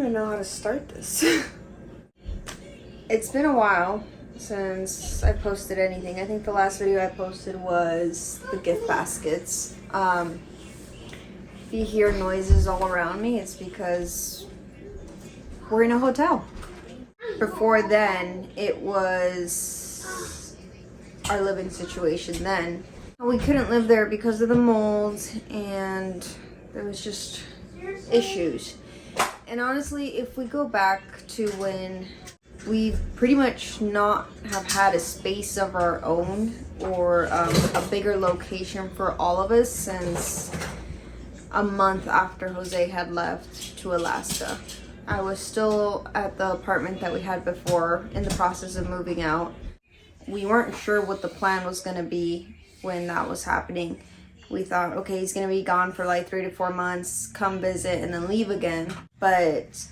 even know how to start this. It's been a while since I posted anything. I think the last video I posted was the gift baskets. If you hear noises all around me, it's because we're in a hotel. Before then, it was our living situation then. We couldn't live there because of the mold, and there was just issues. And honestly, if we go back to when we pretty much not have had a space of our own or a bigger location for all of us since a month after Jose had left to Alaska. I was still at the apartment that we had before in the process of moving out. We weren't sure what the plan was going to be when that was happening. We thought, okay, he's going to be gone for like 3 to 4 months, come visit, and then leave again. But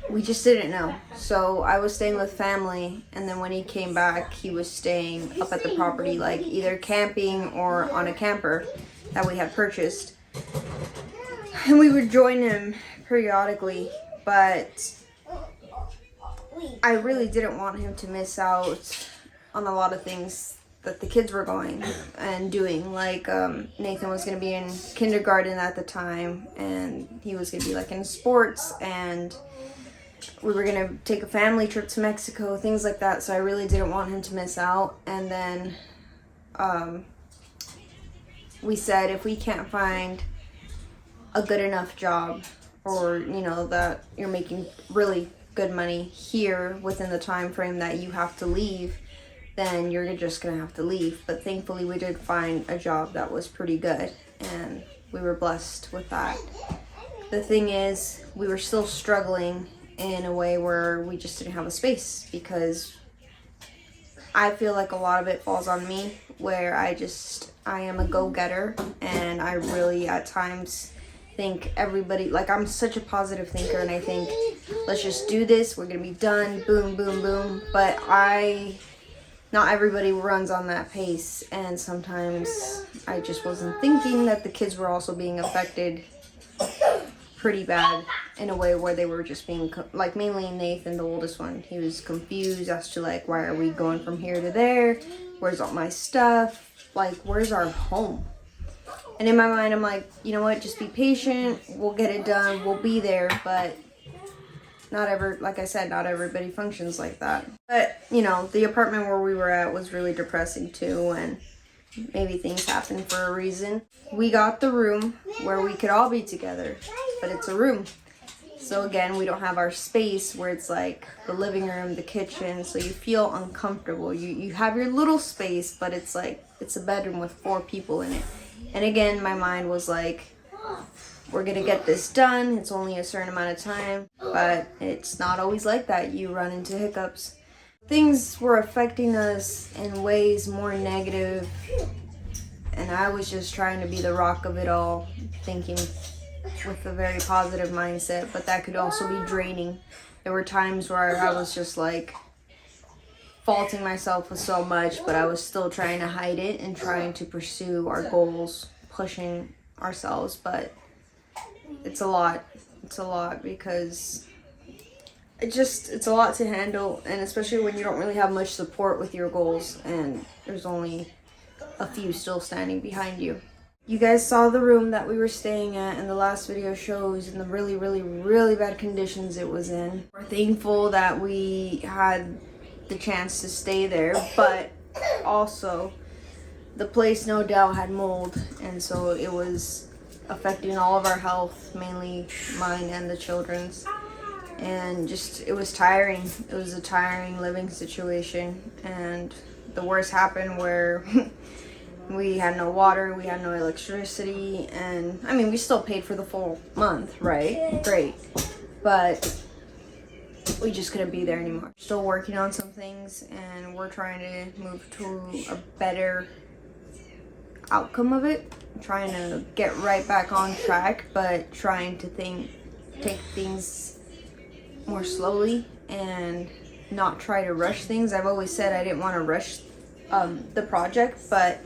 we just didn't know. So I was staying with family, and then when he came back, he was staying up at the property, like either camping or on a camper that we had purchased. And we would join him periodically, but I really didn't want him to miss out on a lot of things that the kids were going and doing. Like Nathan was going to be in kindergarten at the time, and he was going to be like in sports, and we were going to take a family trip to Mexico, things like that. So I really didn't want him to miss out. And then we said, if we can't find a good enough job, or you know that you're making really good money here within the time frame that you have to leave, then you're just gonna have to leave. But thankfully we did find a job that was pretty good, and we were blessed with that. The thing is, we were still struggling in a way where we just didn't have a space, because I feel like a lot of it falls on me, where I am a go-getter, and I really at times think everybody, like I'm such a positive thinker, and I think, let's just do this, we're gonna be done, boom, boom, boom. But not everybody runs on that pace, and sometimes I just wasn't thinking that the kids were also being affected pretty bad in a way where they were just being, like mainly Nathan, the oldest one, he was confused as to like, why are we going from here to there? Where's all my stuff? Like, where's our home? And in my mind, I'm like, you know what, just be patient, we'll get it done, we'll be there. But like I said, not everybody functions like that. But, you know, the apartment where we were at was really depressing too, and maybe things happen for a reason. We got the room where we could all be together, but it's a room. So again, we don't have our space where it's like the living room, the kitchen, so you feel uncomfortable. You have your little space, but it's like, it's a bedroom with 4 people in it. And again, my mind was like, we're gonna get this done, it's only a certain amount of time. But it's not always like that. You run into hiccups. Things were affecting us in ways more negative, and I was just trying to be the rock of it all, thinking with a very positive mindset, but that could also be draining. There were times where I was just like faulting myself with so much, but I was still trying to hide it and trying to pursue our goals, pushing ourselves. But it's a lot because it's a lot to handle, and especially when you don't really have much support with your goals and there's only a few still standing behind you. You guys saw the room that we were staying at, and the last video shows in the really, really, really bad conditions it was in. We're thankful that we had the chance to stay there, but also the place no doubt had mold, and so it was affecting all of our health, mainly mine and the children's. And just, it was tiring. It was a tiring living situation, and the worst happened where we had no water, we had no electricity, and I mean, we still paid for the full month, right? Great. But we just couldn't be there anymore. Still working on some things, and we're trying to move to a better outcome of it. Trying to get right back on track, but trying to take things more slowly and not try to rush things. I've always said I didn't want to rush the project, but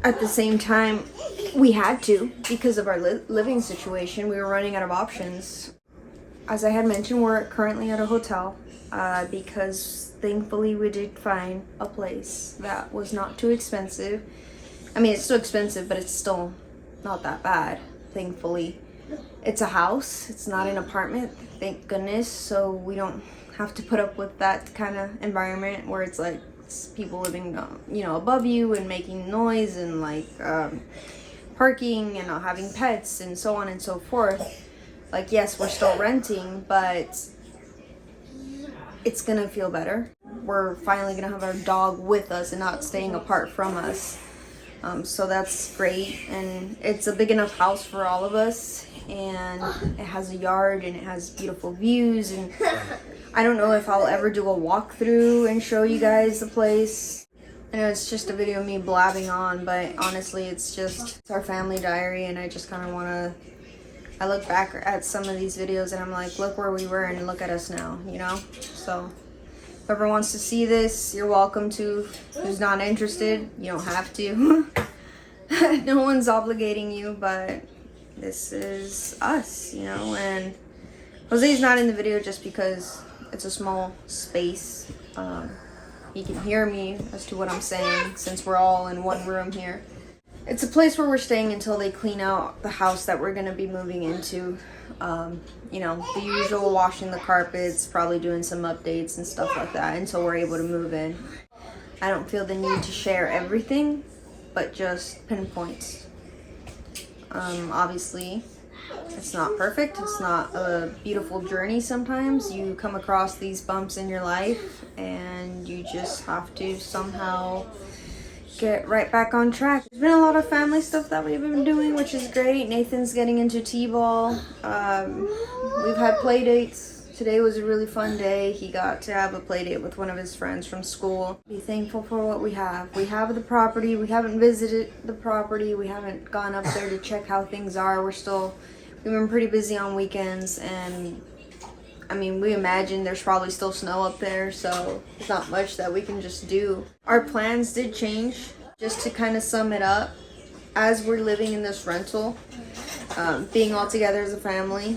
at the same time we had to because of our living situation. We were running out of options. As I had mentioned, we're currently at a hotel because thankfully we did find a place that was not too expensive. I mean, it's still expensive, but it's still not that bad, thankfully. It's a house, it's not an apartment, thank goodness, so we don't have to put up with that kind of environment where it's like people living, above you and making noise and like parking and not having pets and so on and so forth. Like, yes, we're still renting, but it's gonna feel better. We're finally gonna have our dog with us and not staying apart from us. So that's great, and it's a big enough house for all of us, and it has a yard and it has beautiful views, and I don't know if I'll ever do a walkthrough and show you guys the place. I know it's just a video of me blabbing on, but honestly it's our family diary, and I just kind of want to, I look back at some of these videos and I'm like, look where we were and look at us now, So whoever wants to see this, you're welcome to. Who's not interested, you don't have to. No one's obligating you, but this is us, and Jose's not in the video just because it's a small space. He can hear me as to what I'm saying since we're all in one room here. It's a place where we're staying until they clean out the house that we're going to be moving into. The usual washing the carpets, probably doing some updates and stuff like that until we're able to move in. I don't feel the need to share everything, but just pinpoints. Obviously, it's not perfect. It's not a beautiful journey sometimes. You come across these bumps in your life and you just have to somehow get right back on track. There's been a lot of family stuff that we've been doing, which is great. Nathan's getting into t-ball. We've had play dates. Today was a really fun day. He got to have a play date with one of his friends from school. Be thankful for what we have. We have the property. We haven't visited the property. We haven't gone up there to check how things are. We've been pretty busy on weekends, and I mean, we imagine there's probably still snow up there, so there's not much that we can just do. Our plans did change. Just to kind of sum it up, as we're living in this rental, being all together as a family,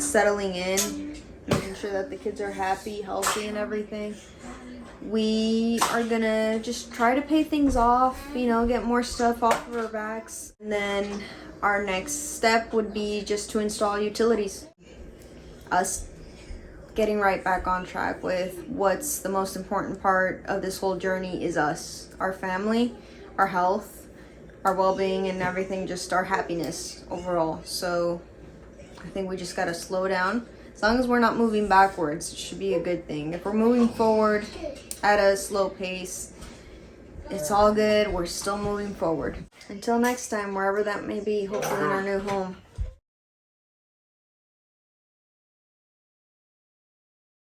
settling in, making sure that the kids are happy, healthy, and everything, we are gonna just try to pay things off, get more stuff off of our backs. And then our next step would be just to install utilities. Us getting right back on track with what's the most important part of this whole journey is us, our family, our health, our well-being, and everything, just our happiness overall. So I think we just gotta slow down. As long as we're not moving backwards, it should be a good thing. If we're moving forward at a slow pace, it's all good. We're still moving forward. Until next time, wherever that may be, hopefully in our new home.